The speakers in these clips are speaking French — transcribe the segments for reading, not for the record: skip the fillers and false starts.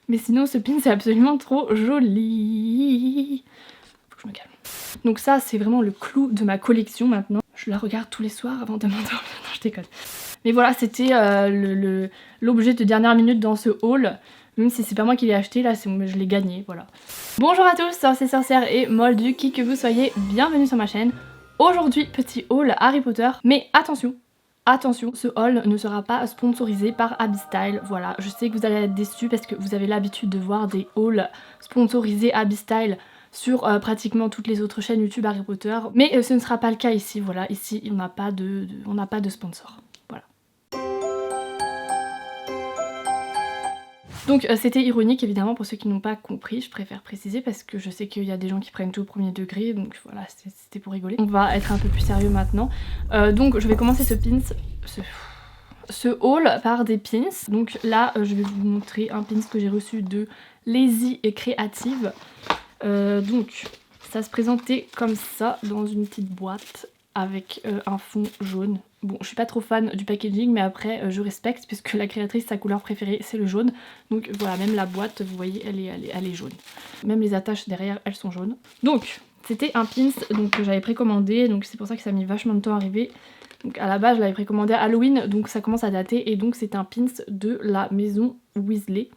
Mais sinon ce pin c'est absolument trop joli. Faut que je me calme. Donc ça c'est vraiment le clou de ma collection maintenant. Je la regarde tous les soirs avant de m'endormir. Non je déconne. Mais voilà c'était l'objet de dernière minute dans ce haul. Même si c'est pas moi qui l'ai acheté, là je l'ai gagné, voilà. Bonjour à tous, c'est sorcière et moldu, qui que vous soyez, bienvenue sur ma chaîne. Aujourd'hui, petit haul Harry Potter, mais attention, attention, ce haul ne sera pas sponsorisé par Abbystyle, voilà. Je sais que vous allez être déçus parce que vous avez l'habitude de voir des hauls sponsorisés Abbystyle sur pratiquement toutes les autres chaînes YouTube Harry Potter, mais ce ne sera pas le cas ici, voilà. Ici, on n'a pas de sponsor. Donc c'était ironique évidemment pour ceux qui n'ont pas compris, je préfère préciser parce que je sais qu'il y a des gens qui prennent tout au premier degré, donc voilà, c'était pour rigoler. On va être un peu plus sérieux maintenant. Donc je vais commencer ce haul par des pins. Donc là je vais vous montrer un pins que j'ai reçu de Lazy et Creative. Donc ça se présentait comme ça dans une petite boîte avec un fond jaune. Bon, je suis pas trop fan du packaging, mais après je respecte puisque la créatrice, sa couleur préférée c'est le jaune. Donc voilà, même la boîte, vous voyez, elle est jaune. Même les attaches derrière, elles sont jaunes. Donc c'était un pins donc, que j'avais précommandé, donc c'est pour ça que ça a mis vachement de temps à arriver. Donc à la base je l'avais précommandé à Halloween, donc ça commence à dater, et donc c'est un pins de la maison Weasley.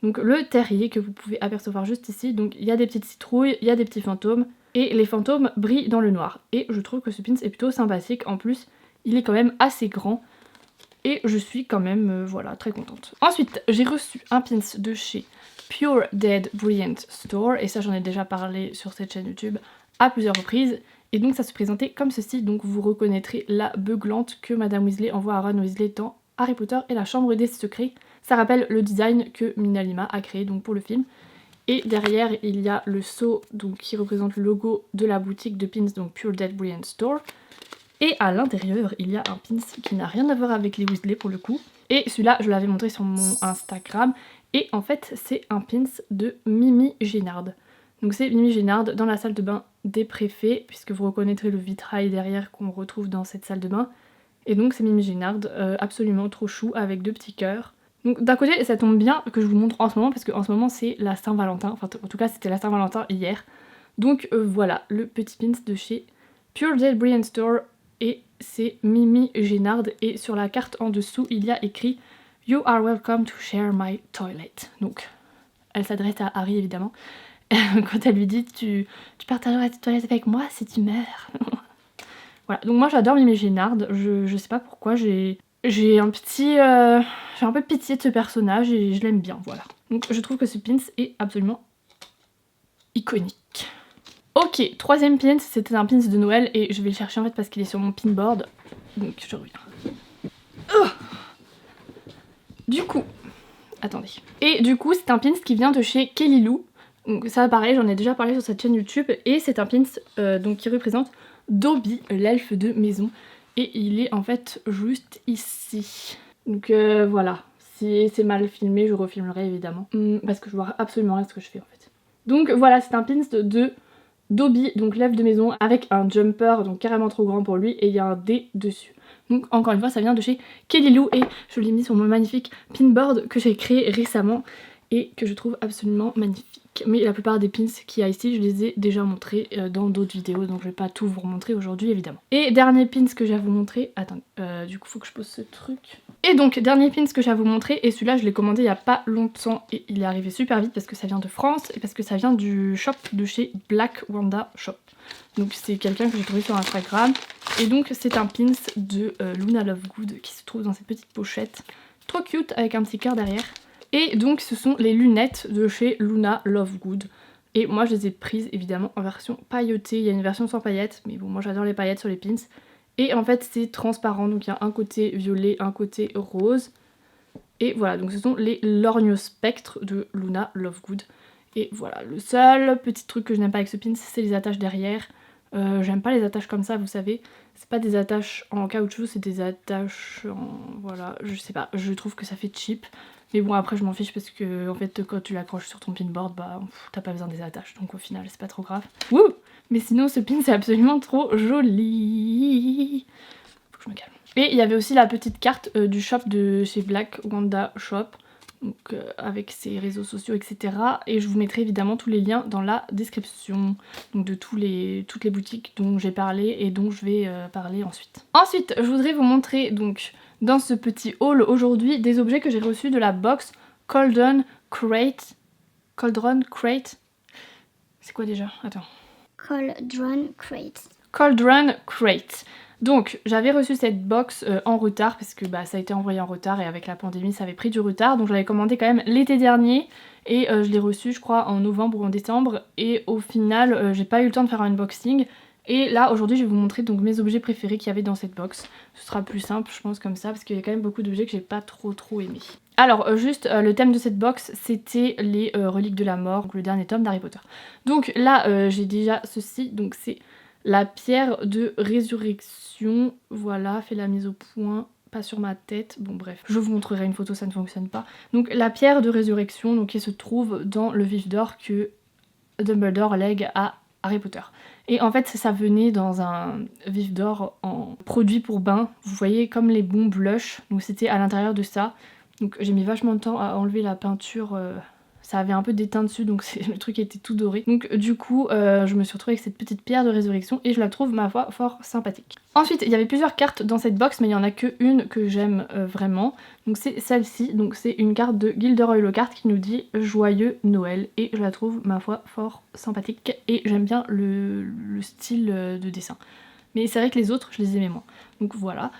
Donc le terrier que vous pouvez apercevoir juste ici, donc il y a des petites citrouilles, il y a des petits fantômes, et les fantômes brillent dans le noir. Et je trouve que ce pins est plutôt sympathique, en plus il est quand même assez grand, et je suis quand même voilà, très contente. Ensuite j'ai reçu un pins de chez Pure Dead Brilliant Store, et ça j'en ai déjà parlé sur cette chaîne YouTube à plusieurs reprises. Et donc ça se présentait comme ceci, donc vous reconnaîtrez la beuglante que Madame Weasley envoie à Ron Weasley dans Harry Potter et la Chambre des Secrets. Ça rappelle le design que Mina Lima a créé donc pour le film. Et derrière il y a le sceau donc, qui représente le logo de la boutique de pins, donc Pure Dead Brilliant Store. Et à l'intérieur il y a un pins qui n'a rien à voir avec les Weasley pour le coup. Et celui-là je l'avais montré sur mon Instagram. Et en fait c'est un pins de Mimi Génard. Donc c'est Mimi Génard dans la salle de bain des préfets, puisque vous reconnaîtrez le vitrail derrière qu'on retrouve dans cette salle de bain. Et donc c'est Mimi Génard, absolument trop chou, avec deux petits cœurs. Donc d'un côté ça tombe bien que je vous montre en ce moment, parce qu'en ce moment c'est la Saint-Valentin, enfin en tout cas c'était la Saint-Valentin hier. Donc voilà, le petit pins de chez Pure Dead Brilliant Store, et c'est Mimi Génard, et sur la carte en dessous il y a écrit « You are welcome to share my toilet ». Donc elle s'adresse à Harry évidemment, quand elle lui dit tu partageras tes toilettes avec moi si tu meurs. Voilà, donc moi j'adore Mimi Génard, je sais pas pourquoi, j'ai un petit... j'ai un peu pitié de ce personnage et je l'aime bien, voilà. Donc je trouve que ce pins est absolument iconique. Ok, troisième pins, c'était un pins de Noël et je vais le chercher en fait parce qu'il est sur mon pinboard. Donc je reviens. Du coup, attendez. Et du coup c'est un pins qui vient de chez Kelly Lou. Donc ça pareil, j'en ai déjà parlé sur cette chaîne YouTube, et c'est un pins donc, qui représente Dobby, l'elfe de maison, et il est en fait juste ici. Donc voilà, si c'est mal filmé je refilmerai évidemment, parce que je vois absolument rien ce que je fais en fait. Donc voilà, c'est un pins de Dobby, donc l'elfe de maison, avec un jumper donc carrément trop grand pour lui, et il y a un D dessus. Donc encore une fois ça vient de chez Kelly Lou, et je l'ai mis sur mon magnifique pinboard que j'ai créé récemment et que je trouve absolument magnifique. Mais la plupart des pins qu'il y a ici, je les ai déjà montrés dans d'autres vidéos, donc je vais pas tout vous remontrer aujourd'hui évidemment. Et dernier pins que j'ai à vous montrer, attendez, du coup faut que je pose ce truc. Et donc dernier pins que j'ai à vous montrer, et celui-là je l'ai commandé il y a pas longtemps et il est arrivé super vite parce que ça vient de France et parce que ça vient du shop de chez Black Wanda Shop. Donc c'est quelqu'un que j'ai trouvé sur Instagram, et donc c'est un pins de Luna Lovegood qui se trouve dans cette petite pochette, trop cute avec un petit cœur derrière. Et donc ce sont les lunettes de chez Luna Lovegood. Et moi je les ai prises évidemment en version pailletée. Il y a une version sans paillettes, mais bon moi j'adore les paillettes sur les pins. Et en fait c'est transparent, donc il y a un côté violet, un côté rose. Et voilà, donc ce sont les lorgnos spectres de Luna Lovegood. Et voilà, le seul petit truc que je n'aime pas avec ce pins, c'est les attaches derrière. J'aime pas les attaches comme ça, vous savez. C'est pas des attaches en caoutchouc, c'est des attaches en... voilà, je sais pas, je trouve que ça fait cheap. Mais bon après je m'en fiche parce que en fait quand tu l'accroches sur ton pinboard, bah t'as pas besoin des attaches, donc au final c'est pas trop grave. Wouh! Mais sinon ce pin c'est absolument trop joli. Faut que je me calme. Et il y avait aussi la petite carte du shop de chez Black Wanda Shop. donc avec ses réseaux sociaux, etc. Et je vous mettrai évidemment tous les liens dans la description, donc de toutes les boutiques dont j'ai parlé et dont je vais parler ensuite. Ensuite, je voudrais vous montrer donc dans ce petit haul aujourd'hui des objets que j'ai reçus de la box Cauldron Crate. Cauldron Crate. C'est quoi déjà? Attends. Cauldron Crate. Cauldron Crate. Donc j'avais reçu cette box en retard parce que ça a été envoyé en retard et avec la pandémie ça avait pris du retard. Donc je l'avais commandé quand même l'été dernier et je l'ai reçu je crois en novembre ou en décembre. Et au final j'ai pas eu le temps de faire un unboxing. Et là aujourd'hui je vais vous montrer donc mes objets préférés qu'il y avait dans cette box. Ce sera plus simple je pense comme ça parce qu'il y a quand même beaucoup d'objets que j'ai pas trop aimé. Alors juste le thème de cette box c'était les reliques de la mort, donc le dernier tome d'Harry Potter. Donc là j'ai déjà ceci, donc c'est la pierre de résurrection, voilà, fait la mise au point, pas sur ma tête, bon bref, je vous montrerai une photo, ça ne fonctionne pas. Donc la pierre de résurrection donc, qui se trouve dans le vif d'or que Dumbledore lègue à Harry Potter. Et en fait ça venait dans un vif d'or en produit pour bain, vous voyez comme les bons blush, donc c'était à l'intérieur de ça. Donc j'ai mis vachement de temps à enlever la peinture, ça avait un peu d'étain dessus donc le truc était tout doré. Donc du coup je me suis retrouvée avec cette petite pierre de résurrection et je la trouve ma foi fort sympathique. Ensuite il y avait plusieurs cartes dans cette box mais il n'y en a qu'une que j'aime vraiment. Donc c'est celle-ci, donc c'est une carte de Gilderoy Lockhart qui nous dit joyeux Noël et je la trouve ma foi fort sympathique et j'aime bien le style de dessin. Mais c'est vrai que les autres je les aimais moins. Donc voilà.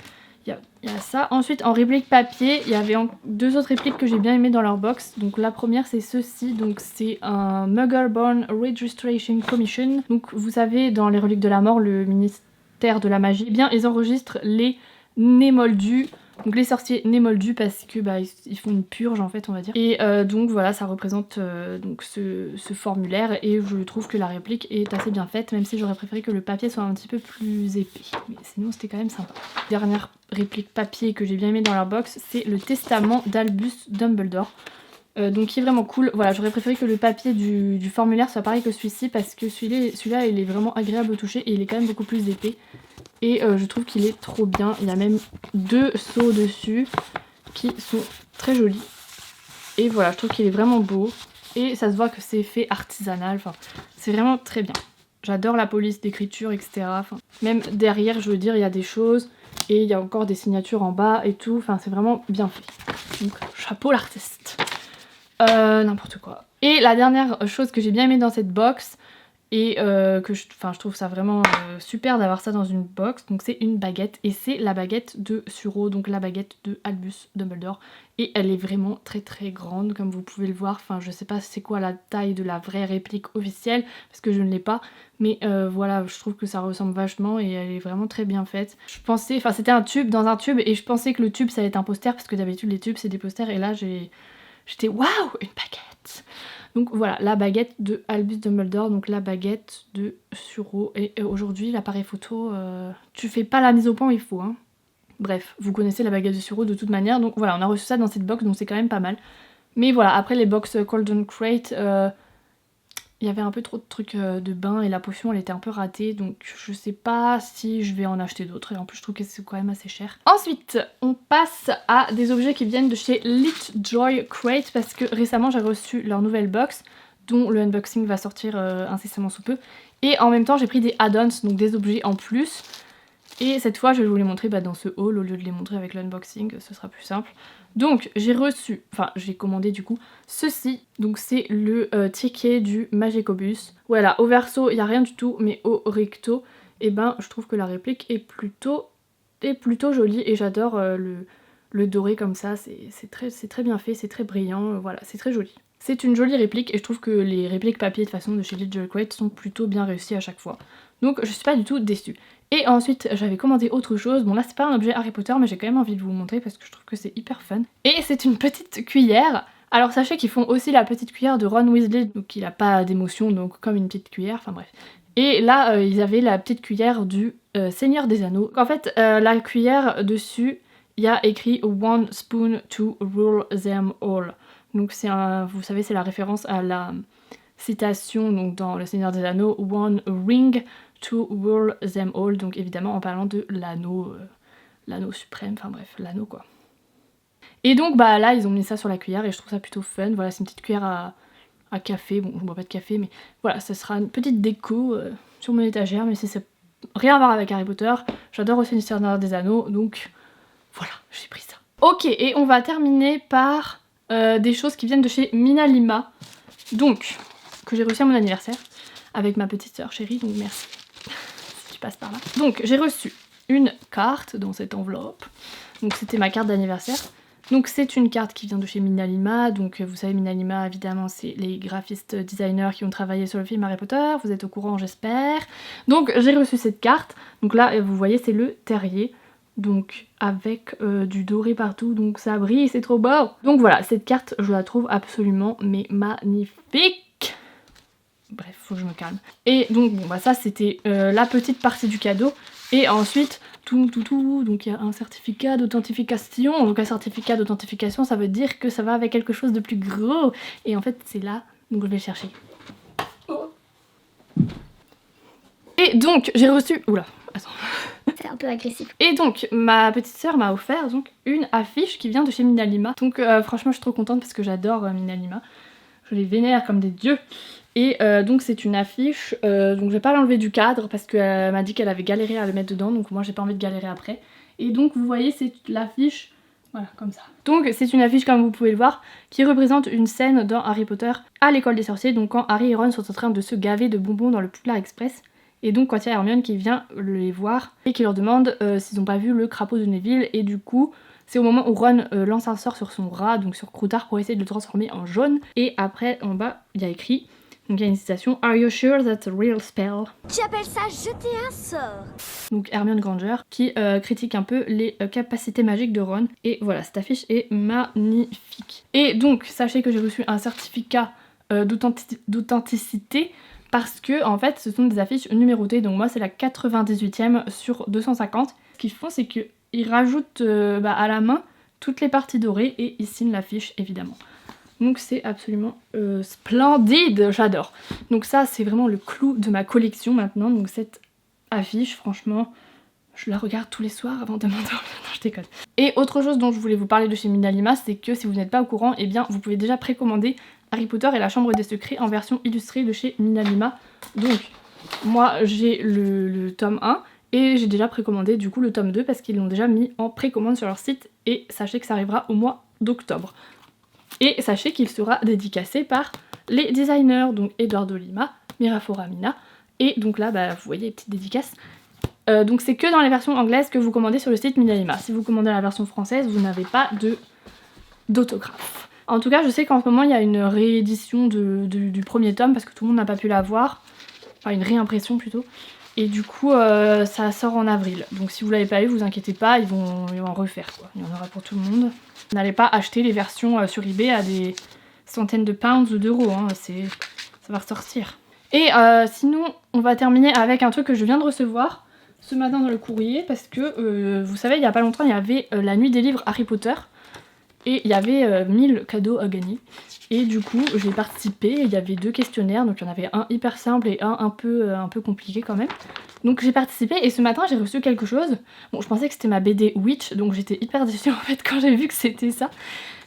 Il y a ça. Ensuite en réplique papier, il y avait deux autres répliques que j'ai bien aimées dans leur box. Donc la première c'est ceci, donc c'est un Muggleborn Registration Commission. Donc vous savez dans les reliques de la mort, le ministère de la magie, eh bien ils enregistrent les nés moldus. Donc les sorciers nés moldus parce que ils font une purge en fait on va dire. Et donc voilà ça représente donc ce formulaire et je trouve que la réplique est assez bien faite même si j'aurais préféré que le papier soit un petit peu plus épais. Mais sinon c'était quand même sympa. Dernière réplique papier que j'ai bien aimé dans leur box c'est le testament d'Albus Dumbledore. Donc qui est vraiment cool. Voilà j'aurais préféré que le papier du formulaire soit pareil que celui-ci parce que celui-là il est vraiment agréable au toucher et il est quand même beaucoup plus épais. Et je trouve qu'il est trop bien. Il y a même deux seaux dessus qui sont très jolis. Et voilà, je trouve qu'il est vraiment beau. Et ça se voit que c'est fait artisanal. Enfin, c'est vraiment très bien. J'adore la police d'écriture, etc. Enfin, même derrière, je veux dire, il y a des choses. Et il y a encore des signatures en bas et tout. Enfin, c'est vraiment bien fait. Donc, chapeau l'artiste. N'importe quoi. Et la dernière chose que j'ai bien aimée dans cette box... Et je trouve ça vraiment super d'avoir ça dans une box. Donc c'est une baguette et c'est la baguette de Suro, donc la baguette de Albus Dumbledore. Et elle est vraiment très très grande comme vous pouvez le voir. Enfin je sais pas c'est quoi la taille de la vraie réplique officielle parce que je ne l'ai pas. Mais voilà je trouve que ça ressemble vachement et elle est vraiment très bien faite. Je pensais, enfin c'était un tube dans un tube et je pensais que le tube ça allait être un poster parce que d'habitude les tubes c'est des posters et là j'étais waouh une baguette. Donc voilà, la baguette de Albus Dumbledore, donc la baguette de Suro. Et aujourd'hui, l'appareil photo, tu fais pas la mise au point où il faut. Hein. Bref, vous connaissez la baguette de Suro de toute manière. Donc voilà, on a reçu ça dans cette box, donc c'est quand même pas mal. Mais voilà, après les box Cauldron Crate, il y avait un peu trop de trucs de bain et la potion elle était un peu ratée donc je sais pas si je vais en acheter d'autres et en plus je trouve que c'est quand même assez cher. Ensuite on passe à des objets qui viennent de chez Litjoy Crate parce que récemment j'ai reçu leur nouvelle box dont le unboxing va sortir incessamment sous peu et en même temps j'ai pris des add-ons donc des objets en plus. Et cette fois je vais vous les montrer dans ce haul au lieu de les montrer avec l'unboxing, ce sera plus simple. Donc j'ai reçu, enfin j'ai commandé du coup ceci, donc c'est le ticket du Magicobus. Voilà, au verso il n'y a rien du tout mais au recto, et je trouve que la réplique est plutôt jolie et j'adore le doré comme ça, c'est très bien fait, c'est très brillant, voilà, c'est très joli. C'est une jolie réplique et je trouve que les répliques papier de façon de chez Litjoy Crate sont plutôt bien réussies à chaque fois. Donc je suis pas du tout déçue. Et ensuite j'avais commandé autre chose, bon là c'est pas un objet Harry Potter mais j'ai quand même envie de vous le montrer parce que je trouve que c'est hyper fun. Et c'est une petite cuillère. Alors sachez qu'ils font aussi la petite cuillère de Ron Weasley, donc il a pas d'émotion donc comme une petite cuillère, enfin bref. Et là ils avaient la petite cuillère du Seigneur des Anneaux. En fait la cuillère dessus il y a écrit One spoon to rule them all. Donc c'est vous savez c'est la référence à la citation donc dans le Seigneur des Anneaux, One ring to rule them all, donc évidemment en parlant de l'anneau, l'anneau suprême, enfin bref, l'anneau quoi. Et donc bah là ils ont mis ça sur la cuillère et je trouve ça plutôt fun. Voilà, c'est une petite cuillère à café, bon je bois pas de café mais voilà, ça sera une petite déco sur mon étagère, mais c'est rien à voir avec Harry Potter. J'adore aussi le Seigneur des Anneaux, donc voilà, j'ai pris ça. Ok, et on va terminer par des choses qui viennent de chez Minalima, donc que j'ai reçu à mon anniversaire avec ma petite sœur chérie, donc merci si tu passes par là. Donc j'ai reçu une carte dans cette enveloppe, donc c'était ma carte d'anniversaire. Donc c'est une carte qui vient de chez Minalima, donc vous savez Minalima évidemment c'est les graphistes designers qui ont travaillé sur le film Harry Potter, vous êtes au courant j'espère. Donc j'ai reçu cette carte, donc là vous voyez c'est le terrier, donc avec du doré partout, donc ça brille, c'est trop beau. Donc voilà, cette carte je la trouve absolument mais magnifique. Bref, faut que je me calme. Et donc bon bah ça c'était la petite partie du cadeau, et ensuite donc il y a un certificat d'authentification. Donc un certificat d'authentification ça veut dire que ça va avec quelque chose de plus gros. Et en fait c'est là, donc je vais le chercher. Et donc j'ai reçu... Oula, attends. C'est un peu agressif. Et donc ma petite sœur m'a offert donc une affiche qui vient de chez Minalima. Donc franchement je suis trop contente parce que j'adore Minalima. Je les vénère comme des dieux. Et donc c'est une affiche, donc je vais pas l'enlever du cadre parce qu'elle m'a dit qu'elle avait galéré à le mettre dedans, donc moi j'ai pas envie de galérer après. Et donc vous voyez c'est l'affiche, voilà comme ça. Donc c'est une affiche comme vous pouvez le voir qui représente une scène dans Harry Potter à l'école des sorciers, donc quand Harry et Ron sont en train de se gaver de bonbons dans le Poudlard Express. Et donc quand il y a Hermione qui vient les voir et qui leur demande s'ils n'ont pas vu le crapaud de Neville, et du coup c'est au moment où Ron lance un sort sur son rat, donc sur Croutard pour essayer de le transformer en jaune. Et après en bas il y a écrit... Donc il y a une citation, Are you sure that's a real spell? Tu appelles ça jeter un sort? Donc Hermione Granger qui critique un peu les capacités magiques de Ron. Et voilà, cette affiche est magnifique. Et donc sachez que j'ai reçu un certificat d'authenticité parce que en fait ce sont des affiches numérotées. Donc moi c'est la 98e sur 250. Ce qu'ils font c'est qu'ils rajoutent à la main toutes les parties dorées et ils signent l'affiche évidemment. Donc c'est absolument splendide, j'adore. Donc ça c'est vraiment le clou de ma collection maintenant. Donc cette affiche franchement je la regarde tous les soirs avant de m'endormir. Non je déconne. Et autre chose dont je voulais vous parler de chez Minalima, c'est que si vous n'êtes pas au courant, eh bien vous pouvez déjà précommander Harry Potter et la Chambre des Secrets en version illustrée de chez Minalima. Donc moi j'ai le tome 1 et j'ai déjà précommandé du coup le tome 2 parce qu'ils l'ont déjà mis en précommande sur leur site, et sachez que ça arrivera au mois d'octobre. Et sachez qu'il sera dédicacé par les designers, donc Eduardo Lima, Mira Foramina, et donc là vous voyez les petites dédicaces. Donc c'est que dans les versions anglaises que vous commandez sur le site Minalima. Si vous commandez la version française, vous n'avez pas d'autographe. En tout cas je sais qu'en ce moment il y a une réédition du premier tome parce que tout le monde n'a pas pu la voir, enfin une réimpression plutôt. Et du coup ça sort en avril. Donc si vous l'avez pas eu, vous inquiétez pas, ils vont en refaire quoi. Il y en aura pour tout le monde. N'allez pas acheter les versions sur eBay à des centaines de pounds ou d'euros, hein. Ça va ressortir. Et sinon on va terminer avec un truc que je viens de recevoir ce matin dans le courrier parce que vous savez il y a pas longtemps il y avait la nuit des livres Harry Potter et il y avait 1000 cadeaux à gagner. Et du coup j'ai participé, il y avait 2 questionnaires, donc il y en avait un hyper simple et un peu compliqué quand même. Donc j'ai participé et ce matin j'ai reçu quelque chose. Bon je pensais que c'était ma BD Witch, donc j'étais hyper déçue en fait quand j'ai vu que c'était ça.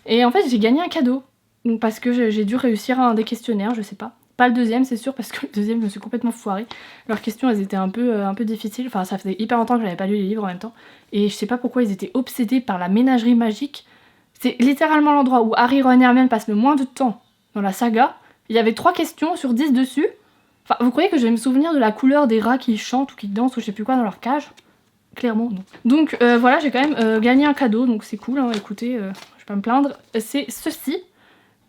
Et en fait j'ai gagné un cadeau. Donc parce que j'ai dû réussir un des questionnaires, je sais pas. Pas le deuxième c'est sûr parce que le deuxième je me suis complètement foirée. Leurs questions elles étaient un peu difficiles, enfin ça faisait hyper longtemps que j'avais pas lu les livres en même temps. Et je sais pas pourquoi ils étaient obsédés par la ménagerie magique. C'est littéralement l'endroit où Harry, Ron et Hermione passent le moins de temps dans la saga. Il y avait 3 questions sur 10 dessus. Enfin, vous croyez que je vais me souvenir de la couleur des rats qui chantent ou qui dansent ou je sais plus quoi dans leur cage? Clairement non. Donc voilà, j'ai quand même gagné un cadeau, donc c'est cool, hein. Écoutez, je vais pas me plaindre. C'est ceci.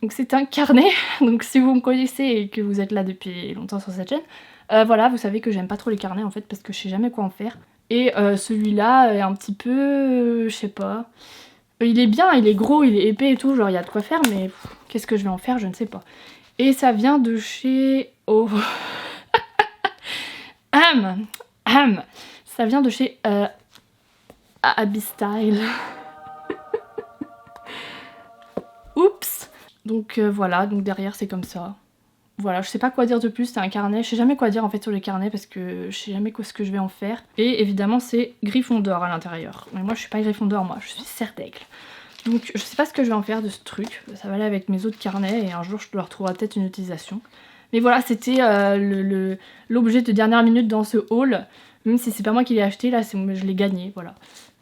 Donc c'est un carnet, donc si vous me connaissez et que vous êtes là depuis longtemps sur cette chaîne, voilà, vous savez que j'aime pas trop les carnets en fait parce que je sais jamais quoi en faire. Et celui-là est un petit peu, je sais pas... Il est bien, il est gros, il est épais et tout, genre il y a de quoi faire, mais qu'est-ce que je vais en faire, je ne sais pas. Et ça vient de chez... Oh ça vient de chez Abby Style. Oups. Donc voilà, donc derrière c'est comme ça. Voilà, je sais pas quoi dire de plus, c'est un carnet, je sais jamais quoi dire en fait sur les carnets parce que je sais jamais ce que je vais en faire. Et évidemment c'est Gryffondor à l'intérieur. Mais moi je suis pas Gryffondor, moi je suis Serre d'Aigle. Donc je sais pas ce que je vais en faire de ce truc, ça va aller avec mes autres carnets et un jour je leur trouverai peut-être une utilisation. Mais voilà, c'était l'objet de dernière minute dans ce haul, même si c'est pas moi qui l'ai acheté, là je l'ai gagné, voilà.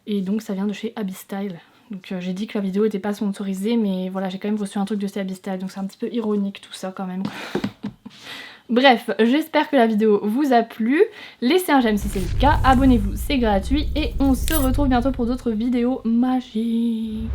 Et donc ça vient de chez Abbystyle. Donc j'ai dit que la vidéo était pas sponsorisée, mais voilà, j'ai quand même reçu un truc de chez Abbystyle, donc c'est un petit peu ironique tout ça quand même. Bref, j'espère que la vidéo vous a plu. Laissez un j'aime si c'est le cas, abonnez-vous, c'est gratuit et on se retrouve bientôt pour d'autres vidéos magiques.